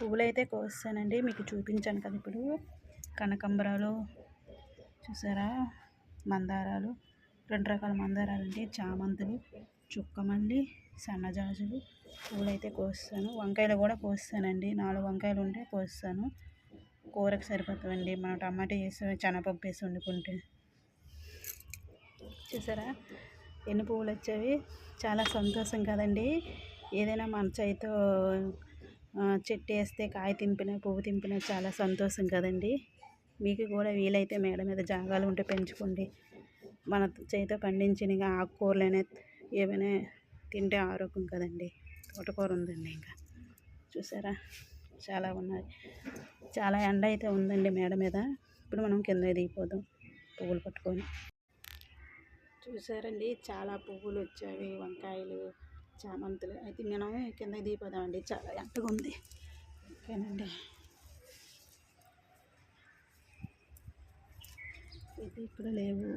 పువ్వులైతే కోస్తానండి, మీకు చూపించాను కదా ఇప్పుడు. కనకాంబరాలు చూసారా, మందారాలు, 2 రకాల మందారాలు అండి, చామంతులు, చుక్కమల్లి, సన్నజాజులు పూలైతే కోస్తాను. వంకాయలు కూడా కోస్తానండి, 4 వంకాయలు ఉంటే కోస్తాను. కూరకు సరిపోతుందండి, మనం టమాటా వేసి శనగపప్పు వేసి వండుకుంటే. చూసారా ఎన్ని పువ్వులు వచ్చేవి, చాలా సంతోషం కదండి. ఏదైనా మన చేతితో చెట్టు వేస్తే కాయ తింపిన పువ్వు తింపిన చాలా సంతోషం కదండి. మీకు కూడా వీలైతే మేడ మీద జాగాలు ఉంటే పెంచుకోండి. మన చేతితో పండించిన ఆకుకూరలైనా ఏమైనా తింటే ఆరోగ్యం కదండి. తోటకూర ఉందండి, ఇంకా చూసారా చాలా ఉన్నాయి. చాలా ఎండ అయితే ఉందండి మేడ మీద. ఇప్పుడు మనం కింద దిగిపోదాం పువ్వులు పట్టుకొని. చూసారండి చాలా పువ్వులు వచ్చాయి, వంకాయలు, చామంతులు. అయితే మనం కింద దిగిపోదామండి, చాలా ఎండగా ఉంది. ఓకేనండి, ఇది ఇప్పుడు లేవు.